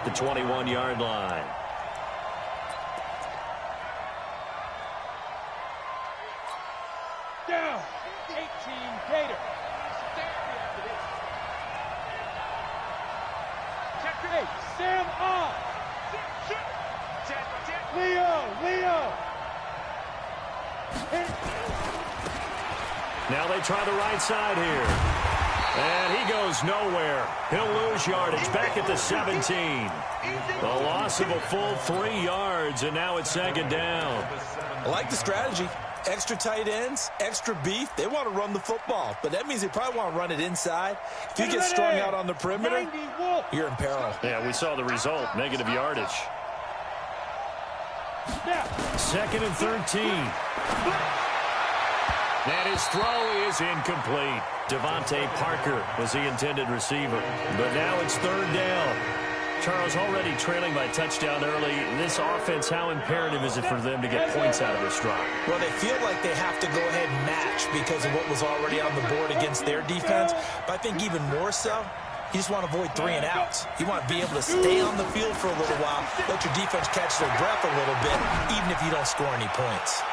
at the 21-yard line. Down, 18 Gator. Check 8, Sam on. Leo. Now they try the right side here. And he goes nowhere. He'll lose yardage back at the 17. The loss of a full 3 yards, and now it's second down. I like the strategy. Extra tight ends, extra beef. They want to run the football, but that means they probably want to run it inside. If you get strung out on the perimeter, you're in peril. Yeah, we saw the result, negative yardage. Second and 13. And his throw is incomplete. Devontae Parker was the intended receiver. But now it's third down. Charles, already trailing by touchdown early. This offense, how imperative is it for them to get points out of this drive? Well, they feel like they have to go ahead and match because of what was already on the board against their defense. But I think even more so, you just want to avoid 3 and outs. You want to be able to stay on the field for a little while, let your defense catch their breath a little bit, even if you don't score any points.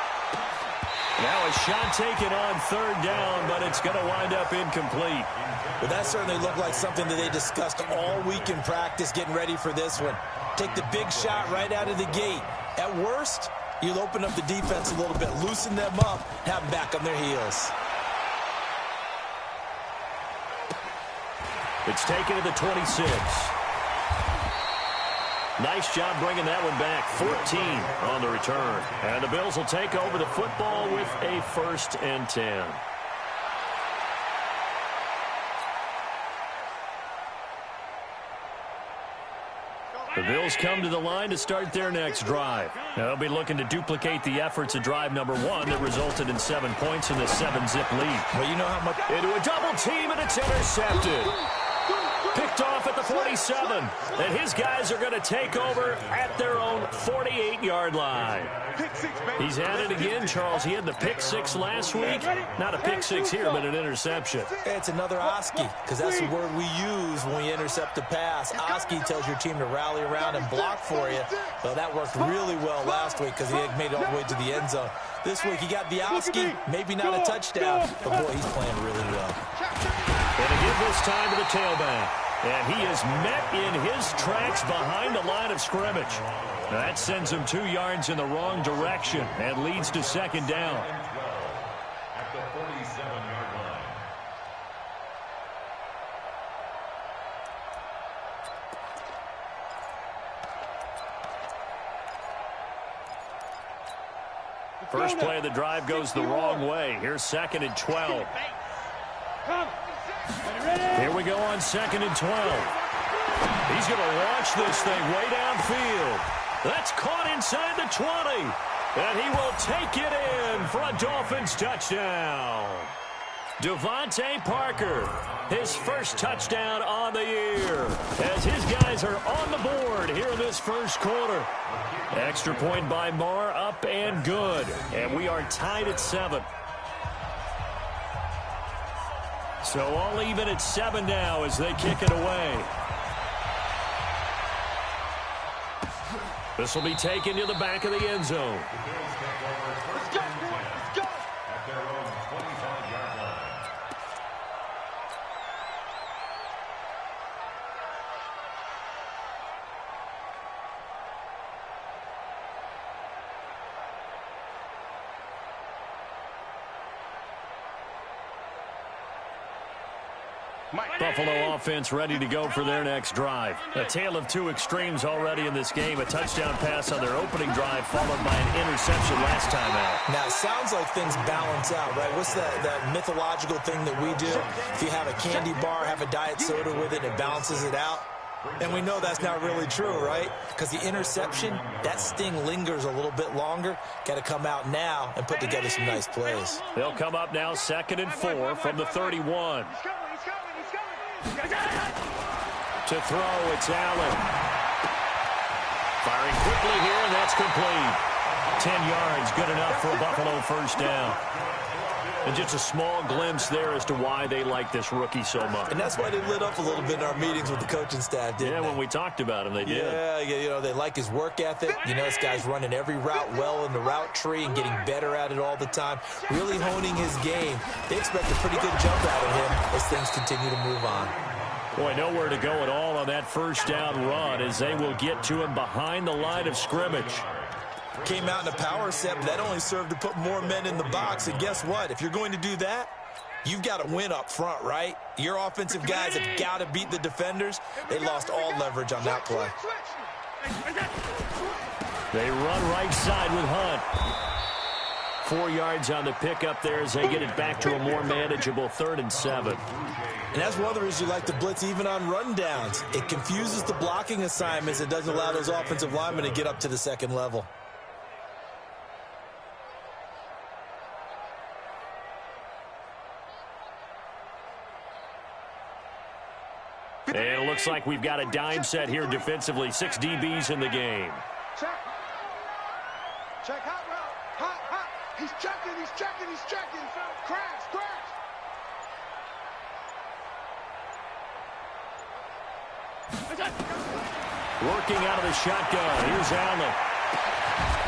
Now a shot taken on third down, but it's going to wind up incomplete. Well, that certainly looked like something that they discussed all week in practice getting ready for this one. Take the big shot right out of the gate. At worst, you'll open up the defense a little bit, loosen them up, have them back on their heels. It's taken to the 26. Nice job bringing that one back. 14 on the return. And the Bills will take over the football with a 1st and 10. The Bills come to the line to start their next drive. They'll be looking to duplicate the efforts of drive number 1 that resulted in 7 points in the 7-zip lead. Well, you know how much... Into a double team, and it's intercepted. Picked off at the 47. And his guys are going to take over at their own 48-yard line. He's at it again, Charles. He had the pick 6 last week. Not a pick 6 here, but an interception. It's another Oski, because that's the word we use when we intercept a pass. Oski tells your team to rally around and block for you. Well, that worked really well last week because he had made it all the way to the end zone. This week he got the Oski, maybe not a touchdown, but boy, he's playing really well. And to give this time to the tailback. And he is met in his tracks behind the line of scrimmage. That sends him 2 yards in the wrong direction and leads to second down. At the 47-yard line. First play of the drive goes the wrong way. Here's 2nd and 12. Here we go on 2nd and 12. He's going to launch this thing way downfield. That's caught inside the 20. And he will take it in for a Dolphins touchdown. Devontae Parker, his first touchdown on the year, as his guys are on the board here in this first quarter. Extra point by Marr, up and good. And we are tied at 7. So all even at 7 now as they kick it away. This will be taken to the back of the end zone. Let's go. At their own 25-yard line. Buffalo offense ready to go for their next drive. A tale of 2 extremes already in this game. A touchdown pass on their opening drive followed by an interception last time out. Now, it sounds like things balance out, right? What's that mythological thing that we do? If you have a candy bar, have a diet soda with it, it balances it out. And we know that's not really true, right? Because the interception, that sting lingers a little bit longer. Got to come out now and put together some nice plays. They'll come up now 2nd and 4 from the 31. To throw, it's Allen. Firing quickly here, and that's complete. 10 yards, good enough for a Buffalo first down. And just a small glimpse there as to why they like this rookie so much. And that's why they lit up a little bit in our meetings with the coaching staff, didn't they? When we talked about him, they did. Yeah, they like his work ethic. This guy's running every route well in the route tree and getting better at it all the time, really honing his game. They expect a pretty good jump out of him as things continue to move on. Boy, nowhere to go at all on that first down run as they will get to him behind the line of scrimmage. Came out in a power set, but that only served to put more men in the box. And guess what? If you're going to do that, you've got to win up front, right? Your offensive guys have got to beat the defenders. They lost all leverage on that play. They run right side with Hunt. 4 yards on the pickup there as they get it back to a more manageable 3rd and 7. And that's one of the reasons you like to blitz even on rundowns. It confuses the blocking assignments. It doesn't allow those offensive linemen to get up to the second level. And it looks like we've got a dime set here defensively. 6 DBs in the game. Check. Check hot route. Hot. He's checking. Crash. Working out of the shotgun. Here's Allen.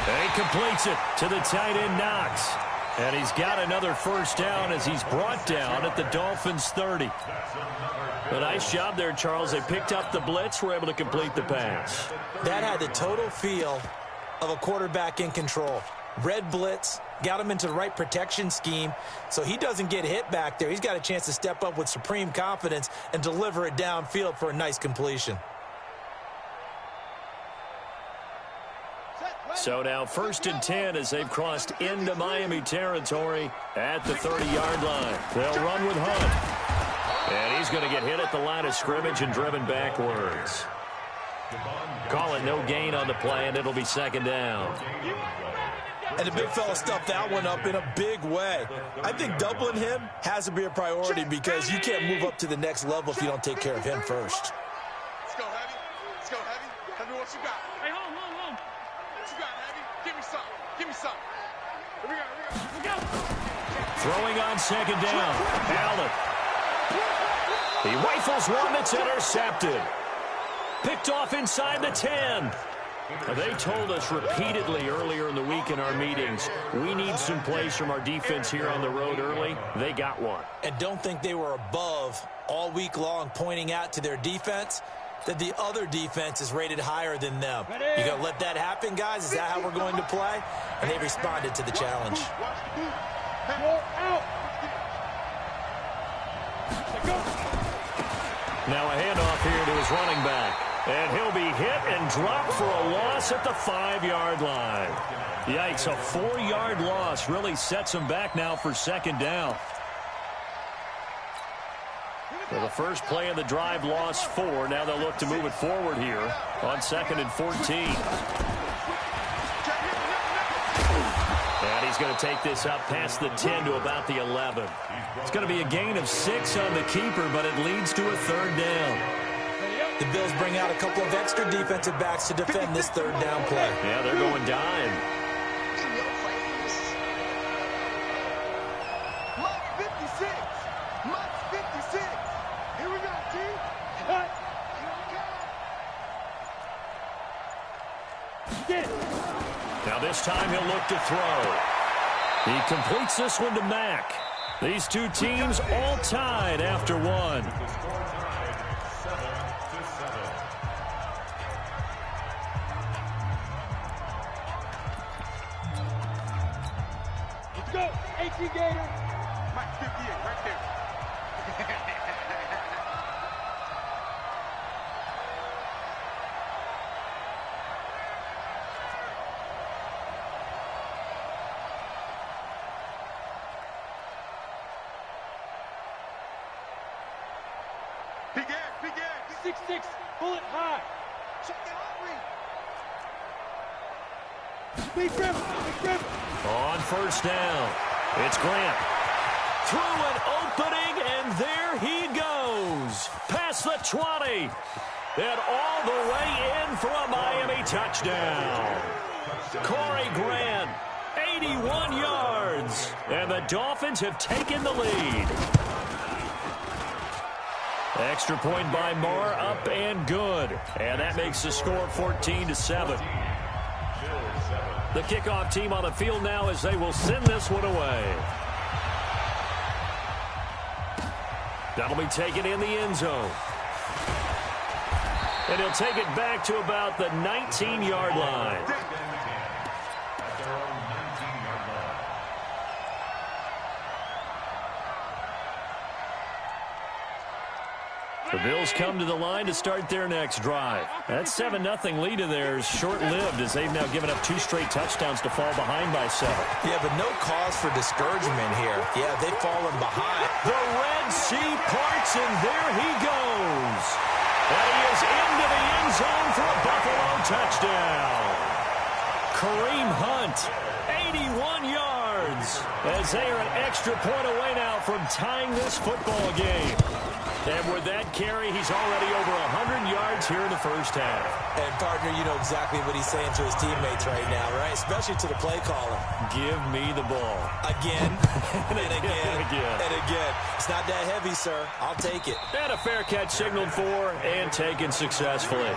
And he completes it to the tight end, Knox. And he's got another first down as he's brought down at the Dolphins' 30. A nice job there, Charles. They picked up the blitz, were able to complete the pass. That had the total feel of a quarterback in control. Red blitz, got him into the right protection scheme, so he doesn't get hit back there. He's got a chance to step up with supreme confidence and deliver it downfield for a nice completion. So now 1st and 10 as they've crossed into Miami territory at the 30-yard line. They'll run with Hunt. And he's going to get hit at the line of scrimmage and driven backwards. Call it no gain on the play, and it'll be 2nd down. And the big fella stuffed that one up in a big way. I think doubling him has to be a priority because you can't move up to the next level if you don't take care of him first. Let's go, Heavy. Tell me what you got. Hey, home. What you got, Heavy? Give me some. Here we go. Throwing on 2nd down. Allen. He rifles one that's intercepted. Picked off inside the 10. They told us repeatedly earlier in the week in our meetings, we need some plays from our defense here on the road early. They got one. And don't think they were above all week long pointing out to their defense that the other defense is rated higher than them. You going to let that happen, guys? Is that how we're going to play? And they responded to the challenge. Now a handoff here to his running back. And he'll be hit and dropped for a loss at the 5-yard line. Yikes, a 4-yard loss really sets him back now for 2nd down. For the first play of the drive, lost 4. Now they'll look to move it forward here on 2nd and 14. And he's going to take this up past the 10 to about the 11. It's going to be a gain of 6 on the keeper, but it leads to a 3rd down. The Bills bring out a couple of extra defensive backs to defend this 3rd down play. Yeah, they're going dime. Here we go, team. Get it. Now this time he'll look to throw. He completes this one to Mack. These two teams all tied after one. Let's go. 18 Gator. Mike 58 right there. Big air. 6'6", bullet high. Check it out, Big grip. On 1st down, it's Grant. Through an opening, and there he goes. Past the 20. And all the way in for a Miami touchdown. Corey Grant 81 yards. And the Dolphins have taken the lead. Extra point by Moore, up and good. And that makes the score 14-7. The kickoff team on the field now as they will send this one away. That'll be taken in the end zone. And he'll take it back to about the 19-yard line. The Bills come to the line to start their next drive. That 7-0 lead of theirs short-lived as they've now given up 2 straight touchdowns to fall behind by 7. Yeah, but no cause for discouragement here. Yeah, they've fallen behind. The Red Sea parts, and there he goes. And he is into the end zone for a Buffalo touchdown. Kareem Hunt, 81 yards, as they are an extra point away now from tying this football game. And with that carry, he's already over 100 yards here in the first half. And, partner, you know exactly what he's saying to his teammates right now, right? Especially to the play caller. Give me the ball. Again, and again, and again. It's not that heavy, sir. I'll take it. And a fair catch signaled for and taken successfully.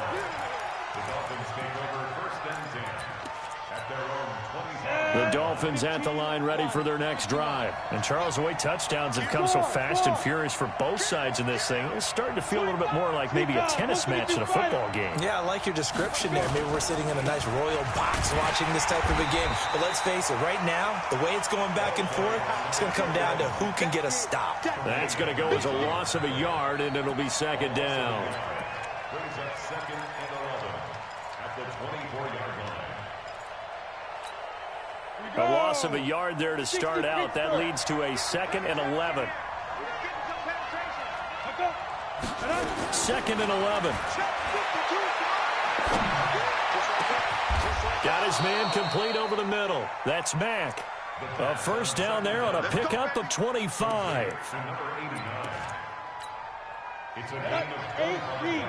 The Dolphins at the line ready for their next drive. And, Charles, the way touchdowns have come so fast and furious for both sides in this thing, it's starting to feel a little bit more like maybe a tennis match than a football game. Yeah, I like your description there. Maybe we're sitting in a nice royal box watching this type of a game. But let's face it, right now, the way it's going back and forth, it's going to come down to who can get a stop. That's going to go as a loss of a yard, and it'll be second down. Brings up 2nd and 11 at the 24-yard line. A loss of a yard there to start out. That leads to a 2nd and 11. 2nd and 11. Got his man complete over the middle. That's Mack. A first down there on a pickup of 25. It's a gain of 8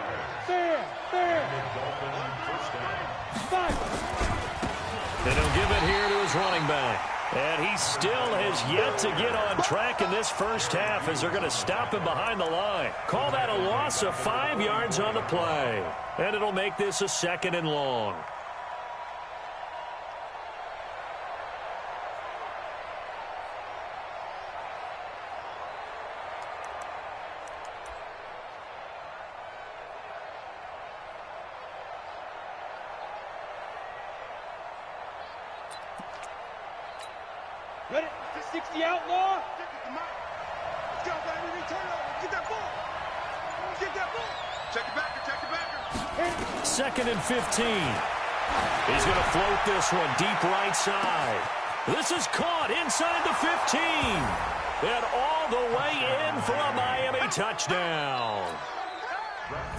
And he'll give it here to his running back. And he still has yet to get on track in this first half as they're going to stop him behind the line. Call that a loss of 5 yards on the play. And it'll make this a 2nd and long. Ready? 60 outlaw. Let's go, baby. Return over. Get that ball. Get that ball. Check it back. Check it back. 2nd and 15. He's going to float this one deep right side. This is caught inside the 15. And all the way in for a Miami touchdown.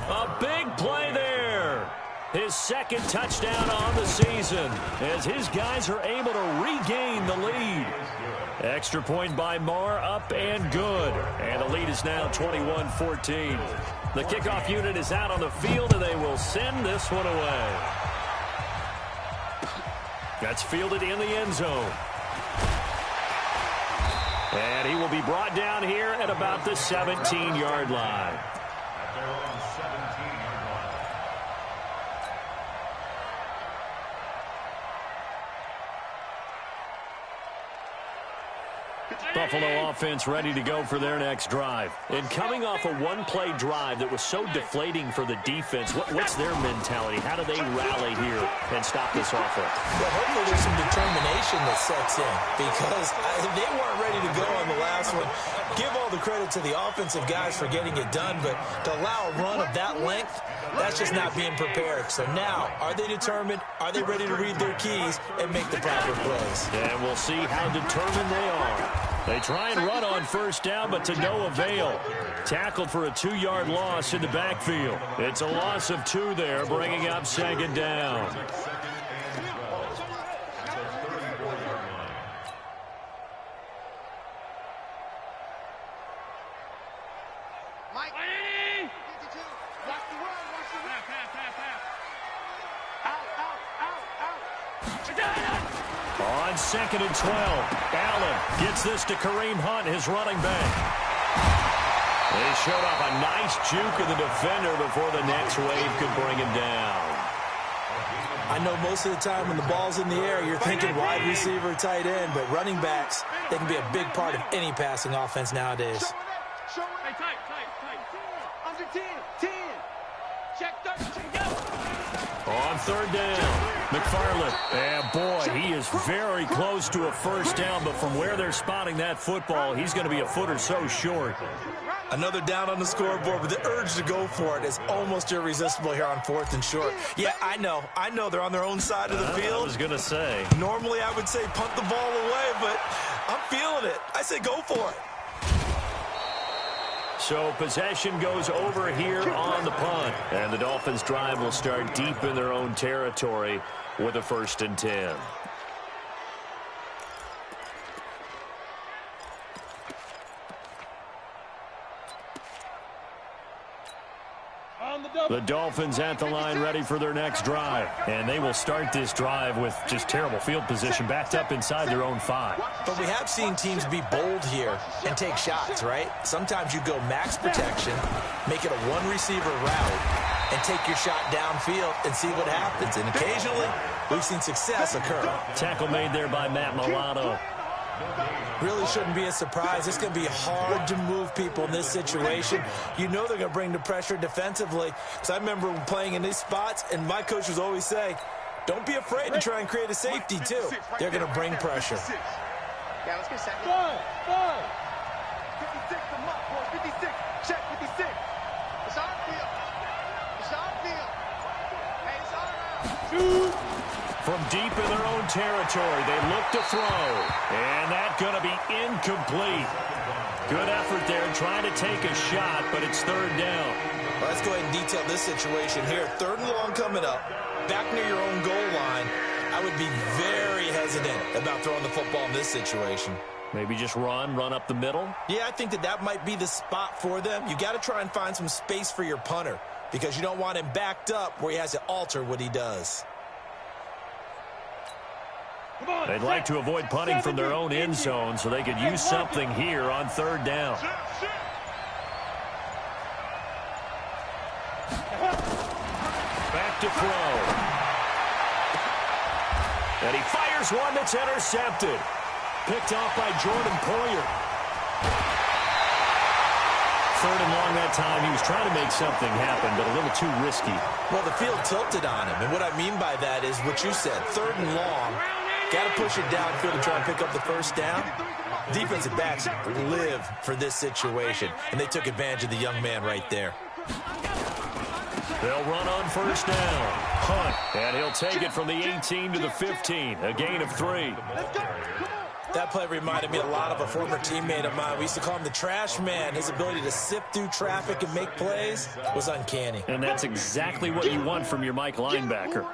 A big play there. His 2nd touchdown on the season as his guys are able to regain the lead. Extra point by Moore, up and good. And the lead is now 21-14. The kickoff unit is out on the field, and they will send this one away. That's fielded in the end zone. And he will be brought down here at about the 17-yard line. Buffalo offense ready to go for their next drive. And coming off a one-play drive that was so deflating for the defense, what's their mentality? How do they rally here and stop this offense? Well, hopefully there's some determination that sets in because they weren't ready to go on the last one. Give all the credit to the offensive guys for getting it done, but to allow a run of that length, that's just not being prepared. So now, are they determined? Are they ready to read their keys and make the proper plays? And we'll see how determined they are. They try and run on first down, but to no avail. Tackled for a 2-yard loss in the backfield. It's a loss of 2 there, bringing up second down. On 2nd and 12, Allen gets this to Kareem Hunt, his running back. They showed off a nice juke of the defender before the next wave could bring him down. I know most of the time when the ball's in the air, you're thinking wide receiver, tight end, but running backs, they can be a big part of any passing offense nowadays. Hey, tight. Under 10. Check 30. Go. On 3rd down, McFarland. And boy, he is very close to a first down, but from where they're spotting that football, he's going to be a foot or so short. Another down on the scoreboard, but the urge to go for it is almost irresistible here on 4th and short. Yeah, I know they're on their own side of the field. I was going to say. Normally I would say punt the ball away, but I'm feeling it. I say go for it. So possession goes over here on the punt. And the Dolphins' drive will start deep in their own territory with a 1st and 10. The Dolphins at the line ready for their next drive. And they will start this drive with just terrible field position backed up inside their own 5. But we have seen teams be bold here and take shots, right? Sometimes you go max protection, make it a one-receiver route, and take your shot downfield and see what happens. And occasionally, we've seen success occur. Tackle made there by Matt Milano. Really shouldn't be a surprise. It's going to be hard to move people in this situation. You know they're going to bring the pressure defensively. Because I remember playing in these spots, and my coaches always say, don't be afraid to try and create a safety, too. They're going to bring pressure. Yeah, let's get set. 5. 56, come up, boys. 56. Check 56. It's our field. Hey, it's all around. 2. From deep in their own territory, they look to throw. And that's going to be incomplete. Good effort there trying to take a shot, but it's 3rd down. Well, let's go ahead and detail this situation here. 3rd and long coming up, back near your own goal line. I would be very hesitant about throwing the football in this situation. Maybe just run up the middle? Yeah, I think that might be the spot for them. You got to try and find some space for your punter because you don't want him backed up where he has to alter what he does. They'd like to avoid punting from their own end zone so they could use something here on 3rd down. Back to throw. And he fires one that's intercepted. Picked off by Jordan Poyer. 3rd and long that time. He was trying to make something happen, but a little too risky. Well, the field tilted on him, and what I mean by that is what you said, 3rd and long. Got to push it downfield to try and pick up the first down. Defensive backs live for this situation, and they took advantage of the young man right there. They'll run on 1st down. Hunt, and he'll take it from the 18 to the 15, a gain of 3. That play reminded me a lot of a former teammate of mine. We used to call him the trash man. His ability to sift through traffic and make plays was uncanny. And that's exactly what you want from your Mike linebacker.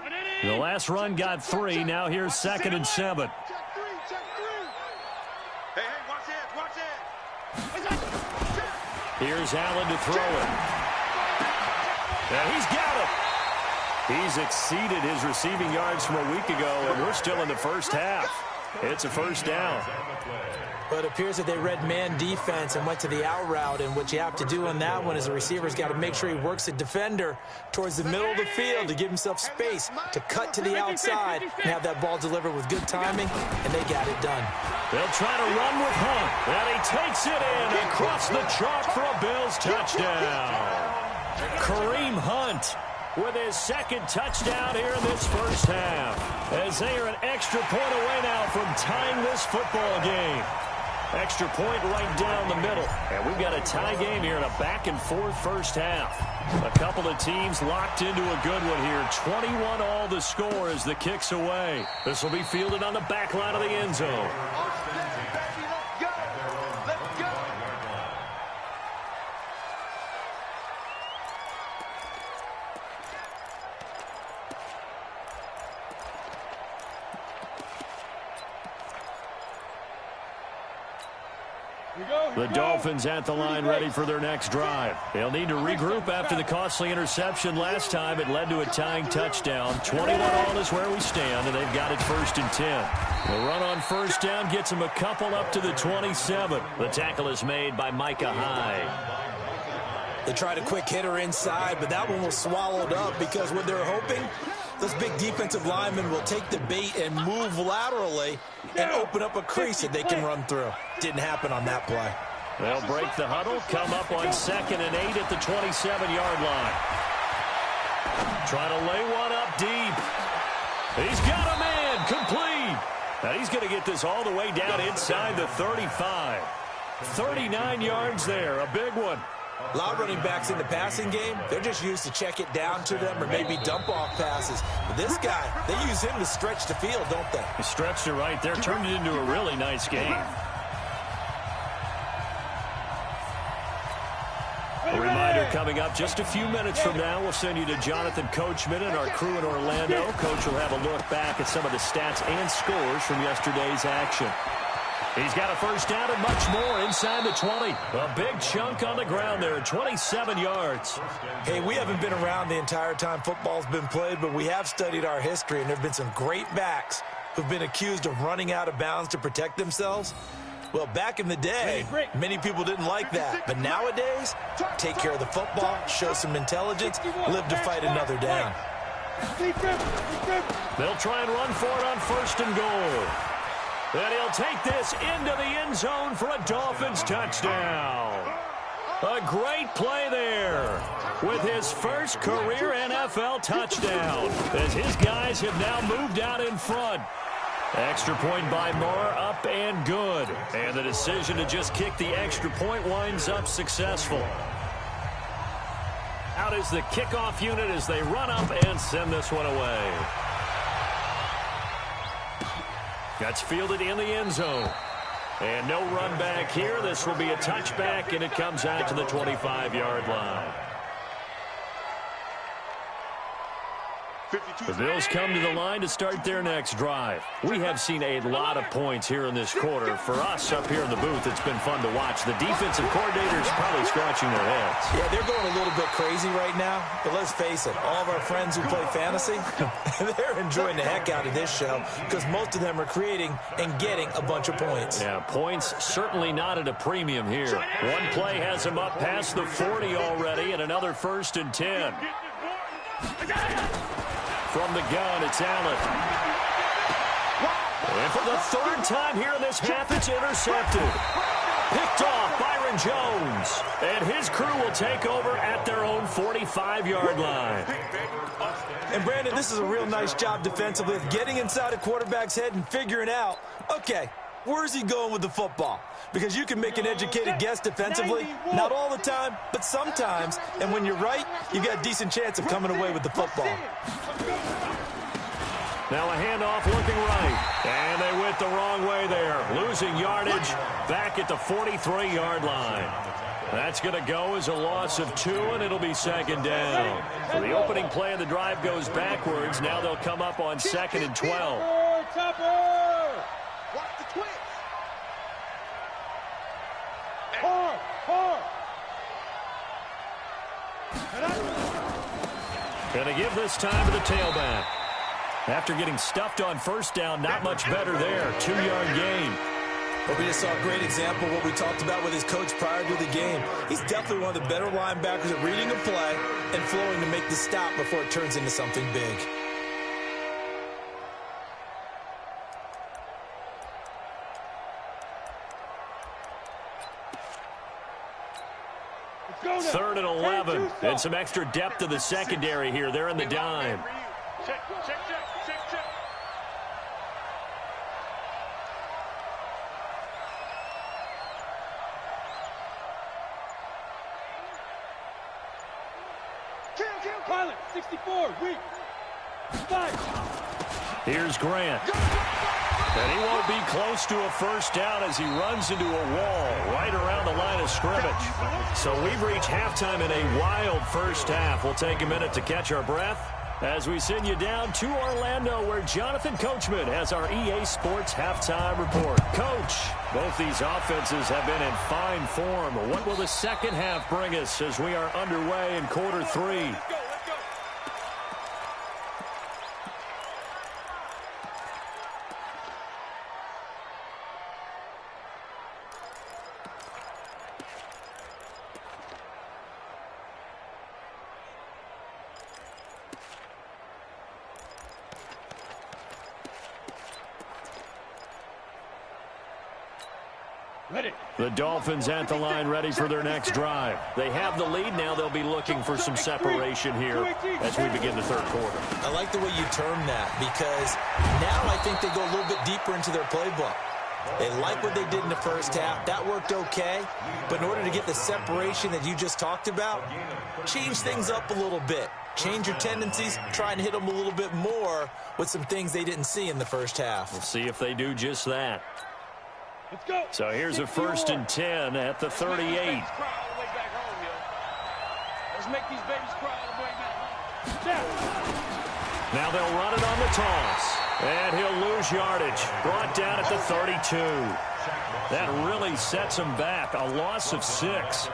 The last run got 3. Now here's 2nd and 7. Check 3. Hey, watch it. Here's Allen to throw it. And he's got it. He's exceeded his receiving yards from a week ago, and we're still in the first half. It's a 1st down. But it appears that they read man defense and went to the out route, and what you have to do on that one is the receiver's got to make sure he works the defender towards the middle of the field to give himself space to cut to the outside and have that ball delivered with good timing, and they got it done. They'll try to run with Hunt, and he takes it in across the chalk for a Bills touchdown. Kareem Hunt with his 2nd touchdown here in this first half, as they are an extra point away now from tying this football game. Extra point right down the middle. And we've got a tie game here in a back-and-forth first half. A couple of teams locked into a good one here. 21 all the score as the kick's away. This will be fielded on the back line of the end zone. The Dolphins at the line ready for their next drive. They'll need to regroup after the costly interception last time. It led to a tying touchdown. 21 all is where we stand, and they've got it 1st and 10. The run on 1st down gets them a couple up to the 27. The tackle is made by Micah Hyde. They tried a quick hitter inside, but that one was swallowed up because what they're hoping, those big defensive linemen will take the bait and move laterally and open up a crease that they can run through. Didn't happen on that play. They'll break the huddle, come up on 2nd and 8 at the 27-yard line. Trying to lay one up deep. He's got a man, complete. Now he's going to get this all the way down inside the 35. 39 yards there, a big one. A lot of running backs in the passing game, they're just used to check it down to them or maybe dump off passes. But this guy, they use him to stretch the field, don't they? He stretched it right there, turned it into a really nice game. A reminder coming up just a few minutes from now, we'll send you to Jonathan Coachman and our crew in Orlando. Coach will have a look back at some of the stats and scores from yesterday's action. He's got a 1st down and much more inside the 20. A big chunk on the ground there, 27 yards. Hey, we haven't been around the entire time football's been played, but we have studied our history, and there have been some great backs who've been accused of running out of bounds to protect themselves. Well, back in the day, many people didn't like that. But nowadays, take care of the football, show some intelligence, live to fight another down. They'll try and run for it on 1st and goal. And he'll take this into the end zone for a Dolphins touchdown. A great play there with his first career NFL touchdown as his guys have now moved out in front. Extra point by Moore, up and good. And the decision to just kick the extra point winds up successful. Out is the kickoff unit as they run up and send this one away. That's fielded in the end zone. And no run back here. This will be a touchback, and it comes out to the 25-yard line. The Bills come to the line to start their next drive. We have seen a lot of points here in this quarter. For us up here in the booth, it's been fun to watch. The defensive coordinators probably scratching their heads. Yeah, they're going a little bit crazy right now. But let's face it, all of our friends who play fantasy, they're enjoying the heck out of this show because most of them are creating and getting a bunch of points. Yeah, points certainly not at a premium here. One play has them up past the 40 already, and another 1st and 10. From the gun, it's Allen. And for the 3rd time here in this half, it's intercepted. Picked off Byron Jones. And his crew will take over at their own 45-yard line. And, Brandon, this is a real nice job defensively of getting inside a quarterback's head and figuring out, okay, where's he going with the football? Because you can make an educated guess defensively, not all the time, but sometimes. And when you're right, you got a decent chance of coming away with the football. Now a handoff looking right. And they went the wrong way there. Losing yardage back at the 43-yard line. That's going to go as a loss of 2, and it'll be 2nd down. So the opening play of the drive goes backwards. Now they'll come up on 2nd and 12. Watch the twitch. Going to give this time to the tailback. After getting stuffed on 1st down, not much better there. 2-yard gain. But we just saw a great example of what we talked about with his coach prior to the game. He's definitely one of the better linebackers at reading a play and flowing to make the stop before it turns into something big. Third and 11. And some extra depth to the secondary here. They're in the dime. Check. Pilot, 64, weak. 5. Here's Grant. And he won't be close to a 1st down as he runs into a wall right around the line of scrimmage. So we've reached halftime in a wild 1st half. We'll take a minute to catch our breath. as we send you down to Orlando, where Jonathan Coachman has our EA Sports halftime report. Coach, both these offenses have been in fine form. What will the second half bring us as we are underway in quarter 3? The Dolphins at the line, ready for their next drive. They have the lead now. They'll be looking for some separation here as we begin the third quarter. I like the way you term that, because now I think they go a little bit deeper into their playbook. They like what they did in the first half. That worked okay. But in order to get the separation that you just talked about, change things up a little bit. Change your tendencies, try and hit them a little bit more with some things they didn't see in the first half. We'll see if they do just that. So here's a 1st and 10 at the 38. Let's make these babies cry all the way back home. Now they'll run it on the toss. And he'll lose yardage. Brought down at the 32. That really sets him back. A loss of 6.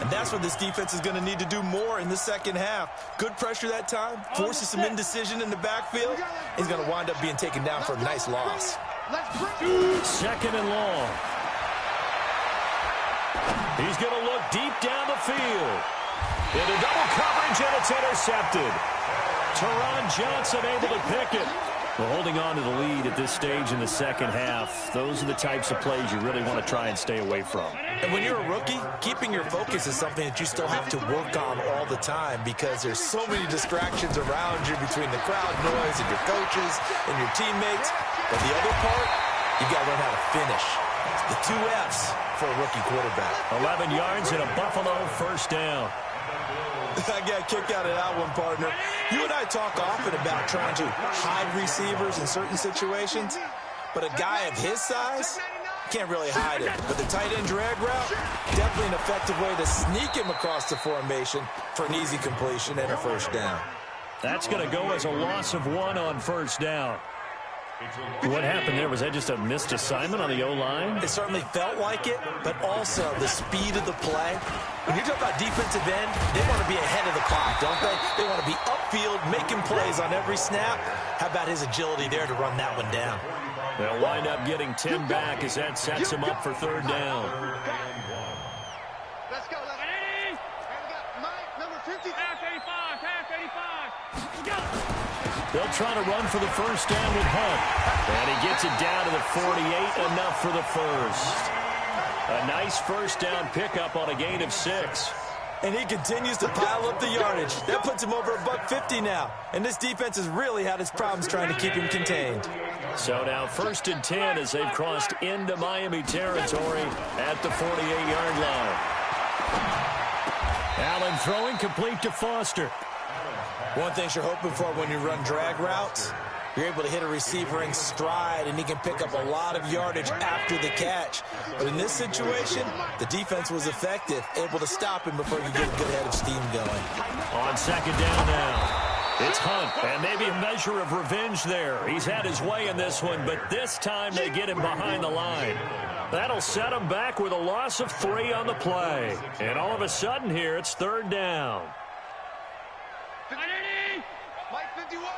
And that's what this defense is going to need to do more in the second half. Good pressure that time. Forces some indecision in the backfield. He's going to wind up being taken down for a nice loss. 2nd and long. He's going to look deep down the field. Into double coverage, and it's intercepted. Teron Johnson able to pick it. Well, holding on to the lead at this stage in the second half, those are the types of plays you really want to try and stay away from. And when you're a rookie, keeping your focus is something that you still have to work on all the time, because there's so many distractions around you between the crowd noise and your coaches and your teammates. But the other part, you got to learn how to finish. The 2 F's for a rookie quarterback. 11 yards and a Buffalo 1st down. I got a kick out of that one, partner. You and I talk often about trying to hide receivers in certain situations, but a guy of his size can't really hide it. But the tight end drag route, definitely an effective way to sneak him across the formation for an easy completion and a 1st down. That's going to go as a loss of 1 on 1st down. What happened there? Was that just a missed assignment on the O-line? It certainly felt like it, but also the speed of the play. When you talk about defensive end, they want to be ahead of the clock, don't they? They want to be upfield, making plays on every snap. How about his agility there to run that one down? They'll wind up getting 10 back as that sets him up for 3rd down. Let's go. Ready? And we got Mike, number 50. Half 85, half 85. Let's go. They'll try to run for the 1st down with Hunt. And he gets it down to the 48, enough for the 1st. A nice 1st down pickup on a gain of 6. And he continues to pile up the yardage. That puts him over $150 now. And this defense has really had its problems trying to keep him contained. So now 1st and 10 as they've crossed into Miami territory at the 48-yard line. Allen throwing complete to Foster. One thing you're hoping for when you run drag routes, you're able to hit a receiver in stride, and he can pick up a lot of yardage after the catch. But in this situation, the defense was effective, able to stop him before he get a good head of steam going. On 2nd down now. It's Hunt, and maybe a measure of revenge there. He's had his way in this one, but this time they get him behind the line. That'll set him back with a loss of 3 on the play. And all of a sudden here, it's 3rd down. Mike 51. All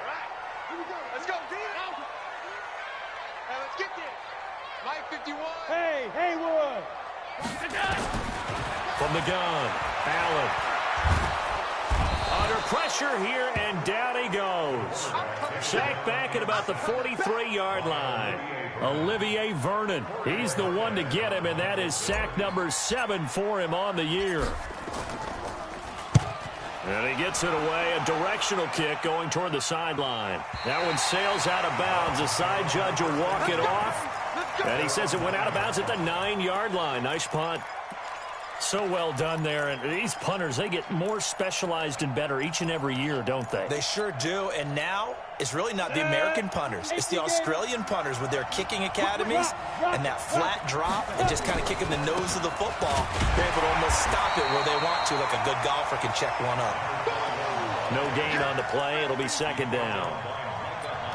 right. Here we go. Let's go, D. Hey, let's get this. Mike 51. Hey, Haywood. From the gun, Allen. Under pressure here, and down he goes. Sacked back at about the 43-yard line. Olivier Vernon, he's the one to get him, and that is sack number 7 for him on the year. And he gets it away, a directional kick going toward the sideline. That one sails out of bounds. The side judge will walk it off. And he says it went out of bounds at the 9-yard line. Nice punt. So well done there. And these punters, they get more specialized and better each and every year, don't they? They sure do. And now it's really not the American punters. It's the Australian punters with their kicking academies and that flat drop and just kind of kicking the nose of the football. They're able to almost stop it where they want to, like a good golfer can check one up. No gain on the play. It'll be second down.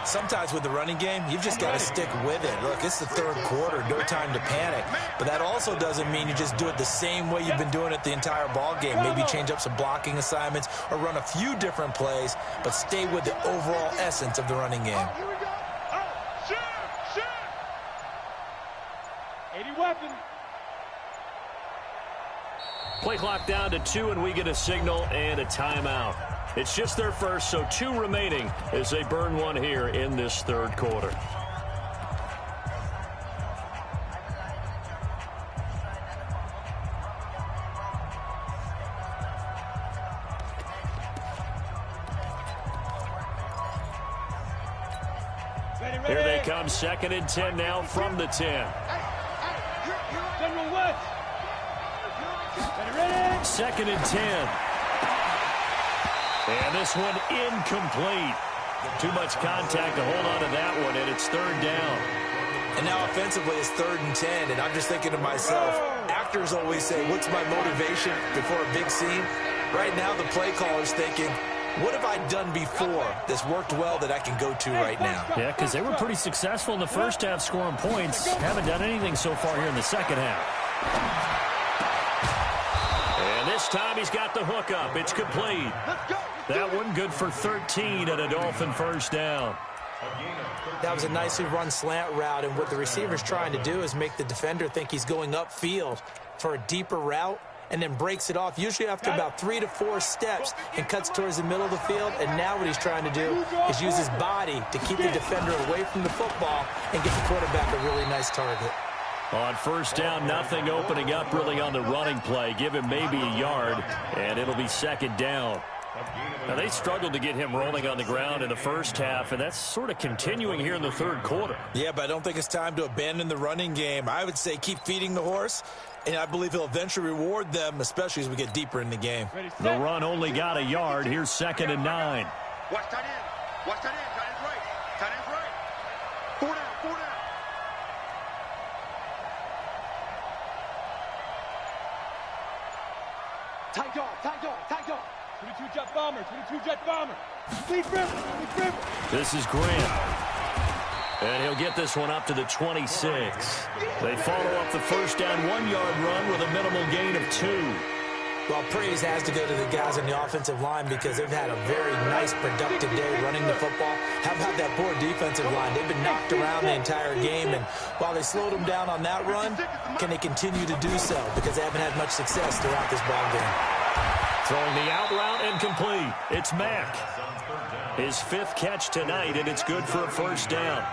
Sometimes with the running game, you've just got to stick with it. Look, it's the third quarter, no time to panic. But that also doesn't mean you just do it the same way you've been doing it the entire ball game. Maybe change up some blocking assignments or run a few different plays, but stay with the overall essence of the running game. Here we go. Shoot! 80 weapon. Play clock down to 2, and we get a signal and a timeout. It's just their first, so 2 remaining as they burn one here in this third quarter. Here they come, second and 10 now from the 10. General West. Ready? Second and 10. And this one incomplete. Too much contact to hold on to that one, and it's third down. And now offensively it's 3rd and 10, and I'm just thinking to myself, actors always say, what's my motivation before a big scene? Right now the play caller's thinking, what have I done before that's worked well that I can go to right now? Yeah, because they were pretty successful in the first half scoring points. Haven't done anything so far here in the second half. And this time he's got the hook up. It's complete. That one good for 13 and a Dolphin first down. That was a nicely run slant route, and what the receiver's trying to do is make the defender think he's going upfield for a deeper route and then breaks it off, usually after about 3 to 4 steps, and cuts towards the middle of the field. And now what he's trying to do is use his body to keep the defender away from the football and get the quarterback a really nice target. On first down, nothing opening up really on the running play. Give him maybe a yard, and it'll be second down. Now, they struggled to get him rolling on the ground in the first half, and that's sort of continuing here in the third quarter. Yeah, but I don't think it's time to abandon the running game. I would say keep feeding the horse, and I believe he'll eventually reward them, especially as we get deeper in the game. The run only got a yard. Here's second and 9. Watch tight end. Watch tight end. Tight end's right. Tight end's right. 4 down. 4 down. Tight dog. Tight dog. Tight dog. 22 jet bomber. 22 jet bomber. Lead river. Lead river. This is Grant. And he'll get this one up to the 26. They follow up the first down 1-yard run with a minimal gain of 2. Well, praise has to go to the guys on the offensive line because they've had a very nice, productive day running the football. How about that poor defensive line? They've been knocked around the entire game, and while they slowed them down on that run, can they continue to do so? Because they haven't had much success throughout this ball game. Throwing the out route and complete. It's Mack. His 5th catch tonight, and it's good for a first down.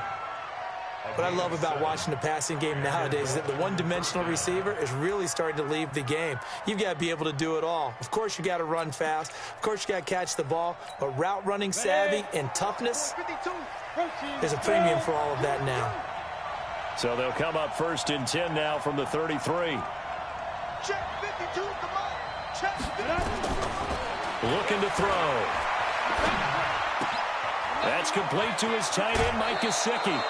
What I love about watching the passing game nowadays is that the one-dimensional receiver is really starting to leave the game. You've got to be able to do it all. Of course, you got to run fast. Of course, you got to catch the ball. But route running savvy and toughness, there's a premium for all of that now. So they'll come up first and 10 now from the 33. Check 52. Come on. Check 52. Looking to throw. That's complete to his tight end, Mike Gesicki.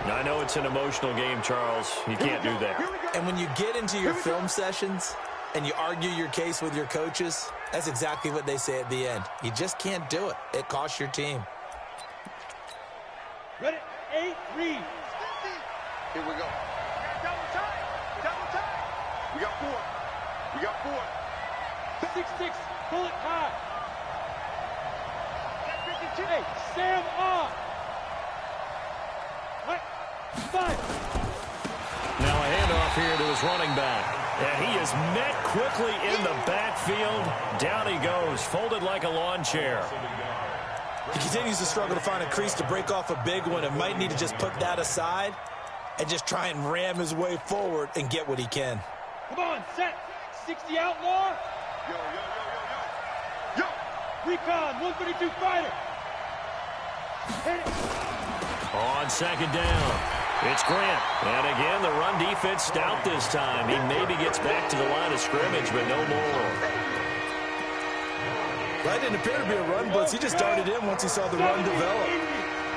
Now, I know it's an emotional game, Charles. You can't do that. And when you get into your film sessions and you argue your case with your coaches, that's exactly what they say at the end. You just can't do it. It costs your team. Ready? 8-3. Here we go. Double time. Double time. We got 4. We got 4. 6-6. Pull it high. 52. Hey, Sam on. Right. 5. Now a handoff here to his running back. And he is met quickly in the backfield. Down he goes, folded like a lawn chair. He continues to struggle to find a crease to break off a big one and might need to just put that aside and just try and ram his way forward and get what he can. Come on, set. 60 outlaw. Yo, yo, yo, yo, yo. Yo. Recon, 132 fighter. Hit it. On second down, it's Grant. And again, the run defense stout this time. He maybe gets back to the line of scrimmage, but no more. That didn't appear to be a run blitz. He just darted in once he saw the run develop.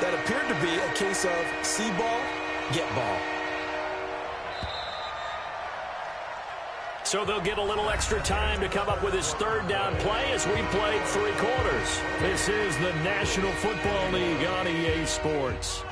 That appeared to be a case of see ball, get ball. So they'll get a little extra time to come up with his third down play as we played 3 quarters. This is the National Football League on EA Sports.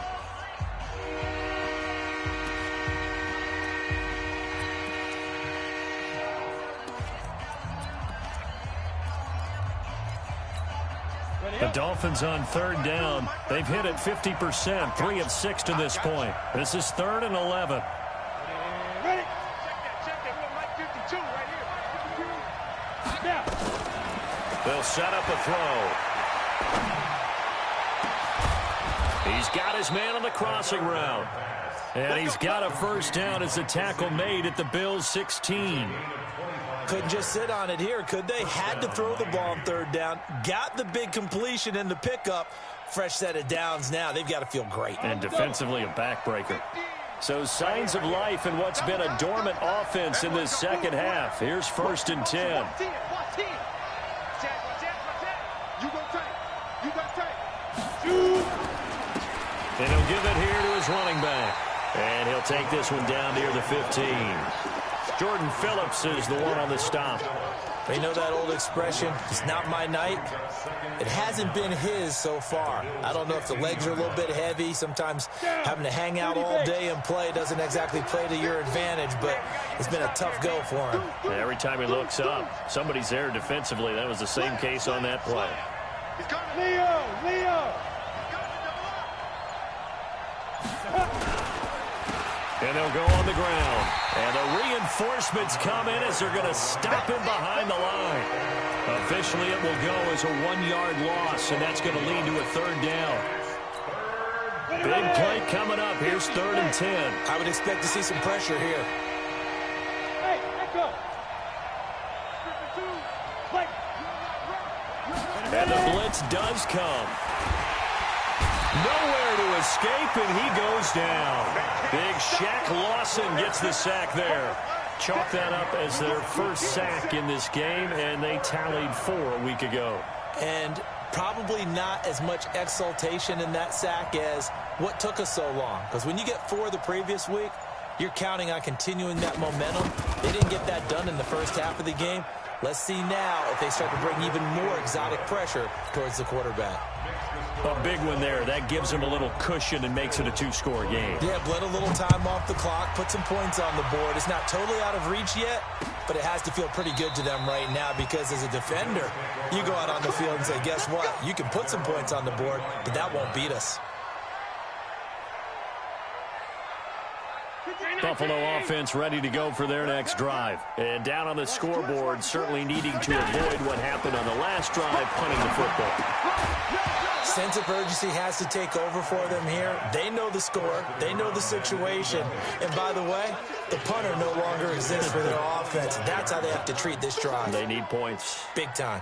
The Dolphins on 3rd down. They've hit it 50%, 3 of 6 to this point. This is 3rd and 11. Ready? Check that. We're right 52 right here. Now. They'll set up a throw. He's got his man on the crossing route. And he's got a first down as the tackle made at the Bills' 16. Couldn't just sit on it here, could they? Had to throw the ball on 3rd down. Got the big completion in the pickup. Fresh set of downs now. They've got to feel great. And defensively a backbreaker. So signs of life in what's been a dormant offense in this second half. Here's 1st and 10. And he'll give it here to his running back. And he'll take this one down near the 15. Jordan Phillips is the one on the stop. They know that old expression, it's not my night. It hasn't been his so far. I don't know if the legs are a little bit heavy. Sometimes having to hang out all day and play doesn't exactly play to your advantage, but it's been a tough go for him. Every time he looks up, somebody's there defensively. That was the same case on that play. Leo! And they'll go on the ground. And the reinforcements come in as they're going to stop him behind the line. Officially, it will go as a 1-yard loss, and that's going to lead to a 3rd down. Big play coming up. Here's 3rd and 10. I would expect to see some pressure here. Hey, echo. And the blitz does come. Nowhere to escape, and he goes down. Big Shaq Lawson gets the sack there. Chalk that up as their first sack in this game, and they tallied 4 a week ago. And probably not as much exultation in that sack as what took us so long. Because when you get 4 the previous week, you're counting on continuing that momentum. They didn't get that done in the first half of the game. Let's see now if they start to bring even more exotic pressure towards the quarterback. A big one there. That gives them a little cushion and makes it a 2-score game. Yeah, bled a little time off the clock, put some points on the board. It's not totally out of reach yet, but it has to feel pretty good to them right now because as a defender, you go out on the field and say, guess what? You can put some points on the board, but that won't beat us. Buffalo offense ready to go for their next drive. And down on the scoreboard, certainly needing to avoid what happened on the last drive, punting the football. Sense of urgency has to take over for them here. They know the score. They know the situation. And by the way, the punter no longer exists for their offense. That's how they have to treat this drive. They need points. Big time.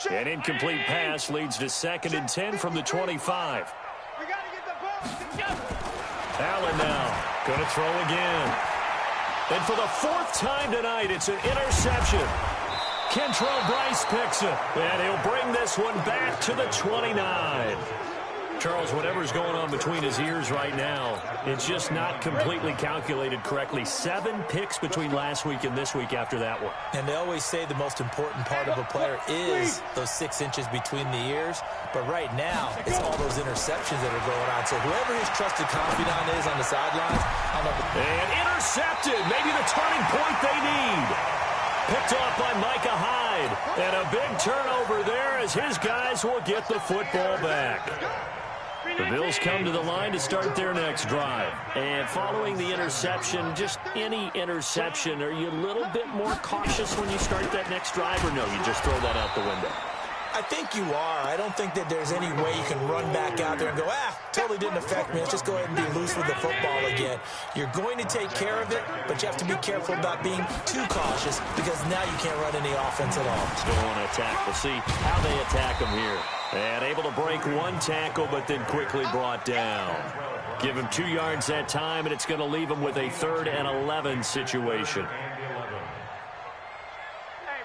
An incomplete pass leads to 2nd and 10 from the 25. We got to get the ball together. Allen now going to throw again. And for the 4th time tonight, it's an interception. Kentrell Bryce picks it. And he'll bring this one back to the 29. Charles, whatever's going on between his ears right now, it's just not completely calculated correctly. 7 picks between last week and this week after that one. And they always say the most important part of a player is those 6 inches between the ears. But right now, it's all those interceptions that are going on. So whoever his trusted confidant is on the sidelines, I don't know. And intercepted. Maybe the turning point they need. Picked off by Micah Hyde. And a big turnover there as his guys will get the football back. The Bills come to the line to start their next drive. And following the interception, just any interception, are you a little bit more cautious when you start that next drive, or no, you just throw that out the window? I think you are. I don't think that there's any way you can run back out there and go, totally didn't affect me. Let's just go ahead and be loose with the football again. You're going to take care of it, but you have to be careful about being too cautious because now you can't run any offense at all. Still want to attack. We'll see how they attack them here. And able to break 1 tackle, but then quickly brought down. Give him 2 yards that time, and it's going to leave him with a 3rd and 11 situation. Hey,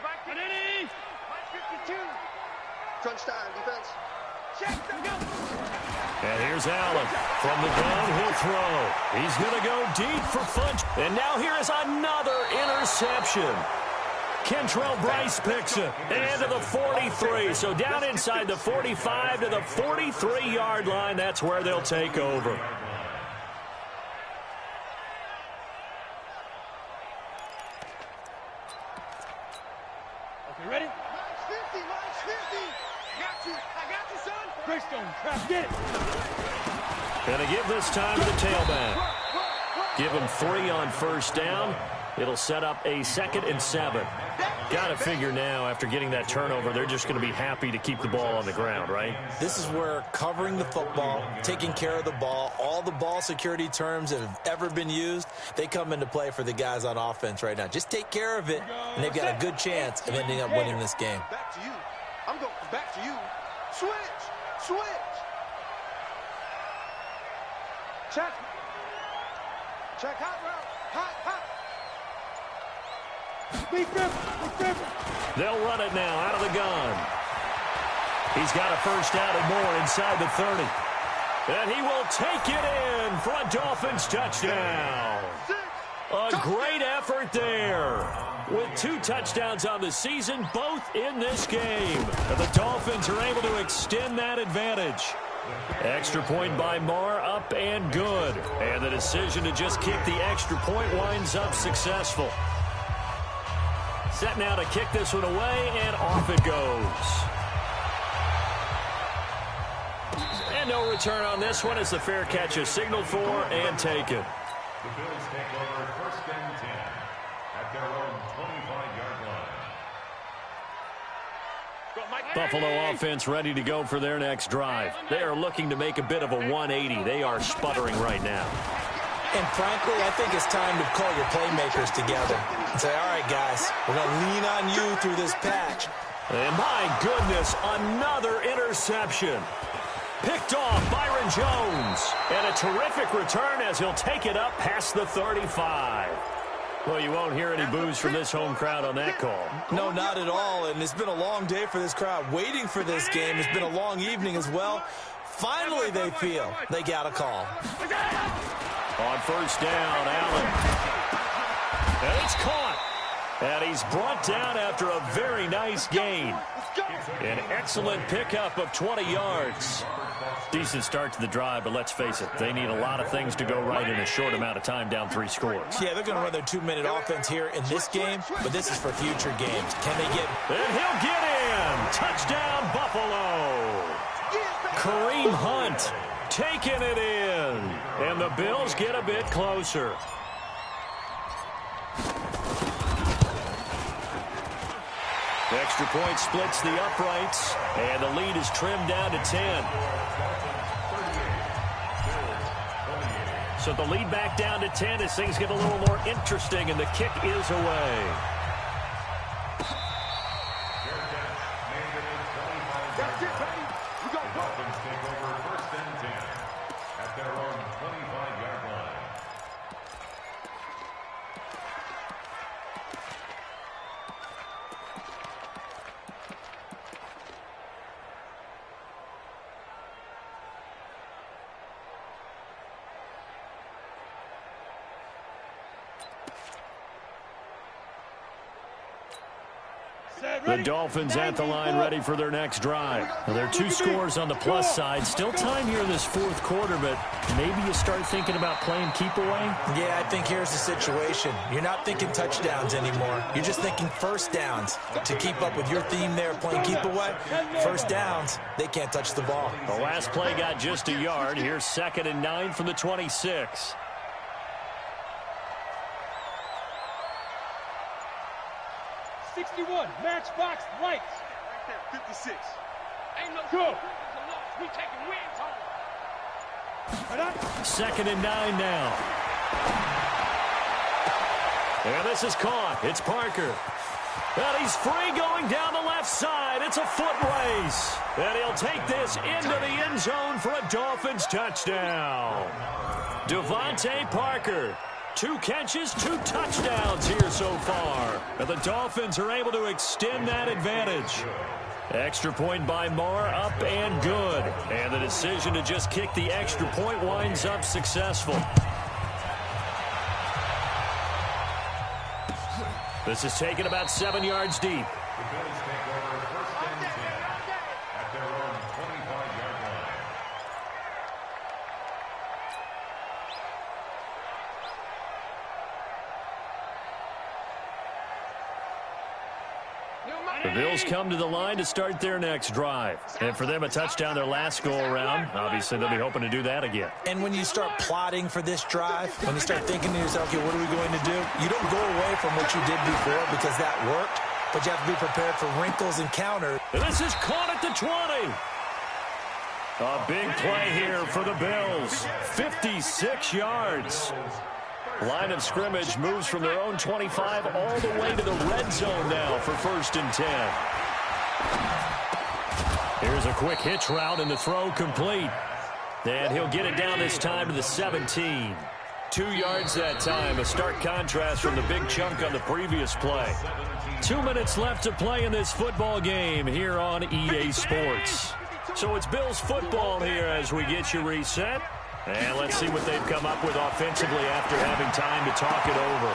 right 52. Crunch time, defense. And here's Allen. From the gun, he'll throw. He's going to go deep for fun. And now here is another interception. Kentrell Bryce picks it. And to the 43. So down inside the 45 to the 43-yard line. That's where they'll take over. Okay, ready? Mine's 50, I got you, son. Greystone, trap, get it. Gonna give this time to the tailback. Give him 3 on first down. It'll set up a 2nd and 7. Got to figure now, after getting that turnover, they're just going to be happy to keep the ball on the ground, right? This is where covering the football, taking care of the ball, all the ball security terms that have ever been used, they come into play for the guys on offense right now. Just take care of it, and they've got a good chance of ending up winning this game. Back to you. I'm going back to you. Switch. Check hot route. Hot. Big ripper. They'll run it now out of the gun. He's got a first down and more inside the 30. And he will take it in for a Dolphins touchdown. A great effort there. With 2 touchdowns on the season, both in this game. And the Dolphins are able to extend that advantage. Extra point by Marr, up and good. And the decision to just kick the extra point winds up successful. Set now to kick this one away, and off it goes. And no return on this one as the fair catch is signaled for and taken. The Bills take over 1st and 10 at their own 25-yard line. Buffalo offense ready to go for their next drive. They are looking to make a bit of a 180. They are sputtering right now. And frankly, I think it's time to call your playmakers together and say, all right, guys, we're going to lean on you through this patch. And my goodness, another interception. Picked off Byron Jones. And a terrific return as he'll take it up past the 35. Well, you won't hear any boos from this home crowd on that call. No, not at all. And it's been a long day for this crowd waiting for this game. It's been a long evening as well. Finally, they feel they got a call. On first down, Allen. And it's caught. And he's brought down after a very nice gain. An excellent pickup of 20 yards. Decent start to the drive, but let's face it, they need a lot of things to go right in a short amount of time, down 3 scores. Yeah, they're going to run their 2-minute offense here in this game, but this is for future games. Can they get... And he'll get in. Touchdown, Buffalo. Kareem Hunt taking it in. And the Bills get a bit closer. Extra point splits the uprights, and the lead is trimmed down to 10. So the lead back down to 10 as things get a little more interesting, and the kick is away. That's it, buddy. We got Dolphins take over 1st and 10 at their own 25-yard line. The Dolphins at the line ready for their next drive. Well, there are 2 scores on the plus side. Still time here in this 4th quarter, but maybe you start thinking about playing keep away? Yeah, I think here's the situation. You're not thinking touchdowns anymore. You're just thinking first downs. To keep up with your theme there, playing keep away, first downs, they can't touch the ball. The last play got just a yard. Here's 2nd and 9 from the 26. 61, matchbox lights. Right there, 56. Ain't no good. We taking wins home. 2nd and 9 now. And this is caught. It's Parker. And he's free going down the left side. It's a foot race. And he'll take this into the end zone for a Dolphins touchdown. Devontae Parker. 2 catches, 2 touchdowns here so far. And the Dolphins are able to extend that advantage. Extra point by Marr, up and good. And the decision to just kick the extra point winds up successful. This is taken about 7 yards deep. The Bills take over first and 10 at their own 25-yard line. The Bills come to the line to start their next drive. And for them, a touchdown their last go-around. Obviously, they'll be hoping to do that again. And when you start plotting for this drive, when you start thinking to yourself, okay, what are we going to do? You don't go away from what you did before because that worked, but you have to be prepared for wrinkles and counters. And this is caught at the 20. A big play here for the Bills. 56 yards. Line of scrimmage moves from their own 25 all the way to the red zone now for first and 10. Here's a quick hitch route and the throw complete. And he'll get it down this time to the 17. 2 yards that time, a stark contrast from the big chunk on the previous play. 2 minutes left to play in this football game here on EA Sports. So it's Bills football here as we get you reset. And let's see what they've come up with offensively after having time to talk it over.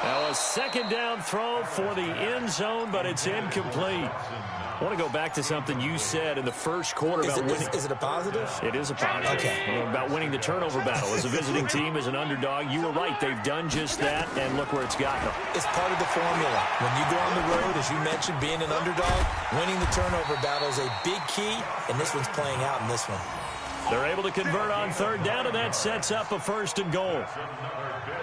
Now a second down throw for the end zone, but it's incomplete. I want to go back to something you said in the first quarter about winning. Is it a positive? It is a positive. Okay. About winning the turnover battle. As a visiting team, as an underdog, you were right. They've done just that, and look where it's gotten them. It's part of the formula. When you go on the road, as you mentioned, being an underdog, winning the turnover battle is a big key, and this one's playing out in this one. They're able to convert on third down, and that sets up a first and goal.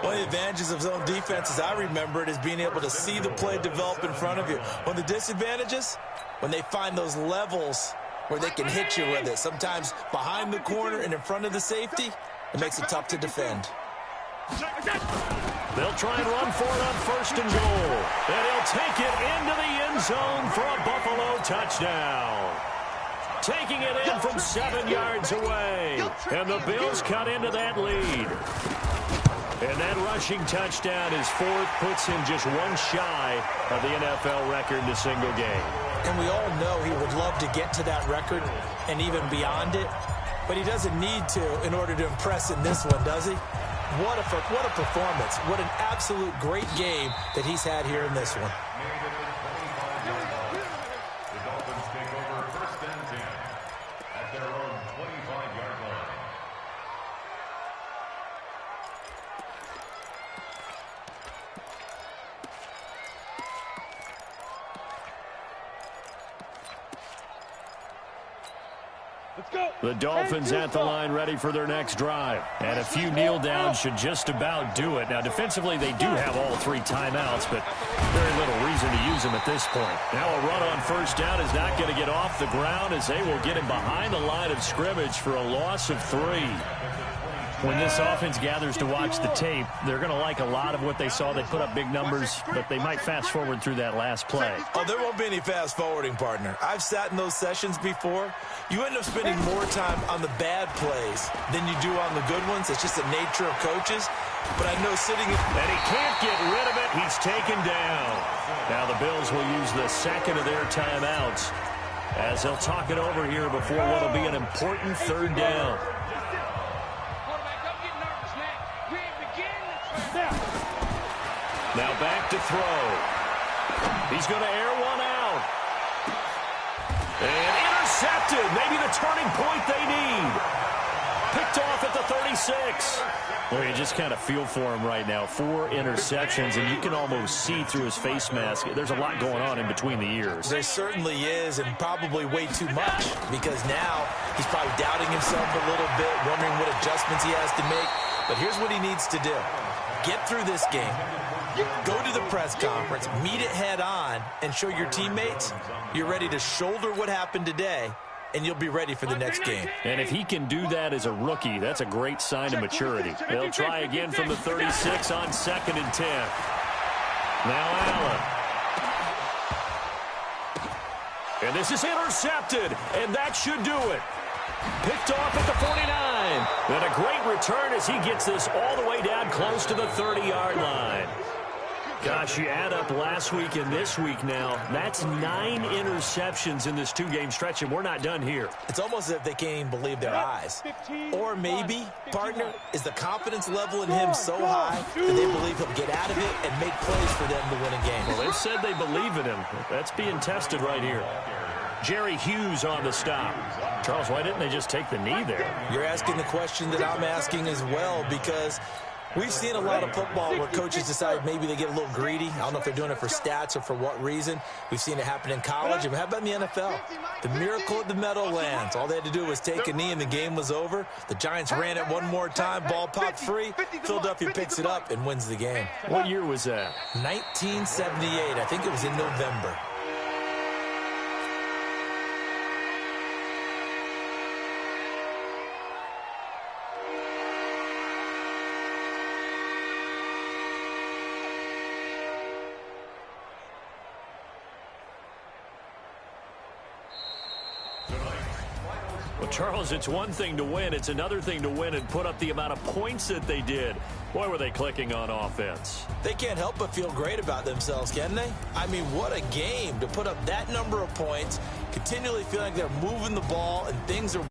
One of the advantages of zone defense, as I remember it, is being able to see the play develop in front of you. One of the disadvantages, when they find those levels where they can hit you with it, sometimes behind the corner and in front of the safety, it makes it tough to defend. They'll try and run for it on first and goal. And he'll take it into the end zone for a Buffalo touchdown. Taking it in from 7 yards away. And the Bills cut into that lead. And that rushing touchdown is fourth, puts him just one shy of the NFL record in a single game. And we all know he would love to get to that record and even beyond it, but he doesn't need to in order to impress in this one, does he? What a performance. What an absolute great game that he's had here in this one. The Dolphins take over first and 10 at their own 25-yard line. The Dolphins at the line ready for their next drive. And a few kneel downs should just about do it. Now, defensively, they do have all three timeouts, but very little reason to use them at this point. Now a run on first down is not going to get off the ground as they will get him behind the line of scrimmage for a loss of 3. When this offense gathers to watch the tape, they're going to like a lot of what they saw. They put up big numbers, but they might fast forward through that last play. Oh, there won't be any fast forwarding, partner. I've sat in those sessions before. You end up spending more time on the bad plays than you do on the good ones. It's just the nature of coaches. But I know sitting... And he can't get rid of it. He's taken down. Now the Bills will use the second of their timeouts as they'll talk it over here before what will be an important third down. Now back to throw. He's going to air one out. And intercepted. Maybe the turning point they need. Picked off at the 36. Well, you just kind of feel for him right now. 4 interceptions, and you can almost see through his face mask. There's a lot going on in between the ears. There certainly is, and probably way too much, because now he's probably doubting himself a little bit, wondering what adjustments he has to make. But here's what he needs to do. Get through this game. Go to the press conference, meet it head on, and show your teammates you're ready to shoulder what happened today, and you'll be ready for the next game. And if he can do that as a rookie, that's a great sign of maturity. They'll try again from the 36 on 2nd and 10. Now Allen. And this is intercepted, and that should do it. Picked off at the 49. And a great return as he gets this all the way down close to the 30-yard line. Gosh, you add up last week and this week now. That's 9 interceptions in this 2-game stretch, and we're not done here. It's almost as if they can't even believe their eyes. Or maybe, partner, is the confidence level in him so high that they believe he'll get out of it and make plays for them to win a game. Well, they've said they believe in him. That's being tested right here. Jerry Hughes on the stop. Charles, why didn't they just take the knee there? You're asking the question that I'm asking as well, because we've seen a lot of football where coaches decide maybe they get a little greedy. I don't know if they're doing it for stats or for what reason. We've seen it happen in college. And how about in the NFL? The miracle of the Meadowlands. All they had to do was take a knee and the game was over. The Giants ran it one more time. Ball popped free. Philadelphia picks it up and wins the game. What year was that? 1978. I think it was in November. Well, Charles, it's one thing to win. It's another thing to win and put up the amount of points that they did. Boy, were they clicking on offense. They can't help but feel great about themselves, can they? I mean, what a game to put up that number of points, continually feeling like they're moving the ball and things are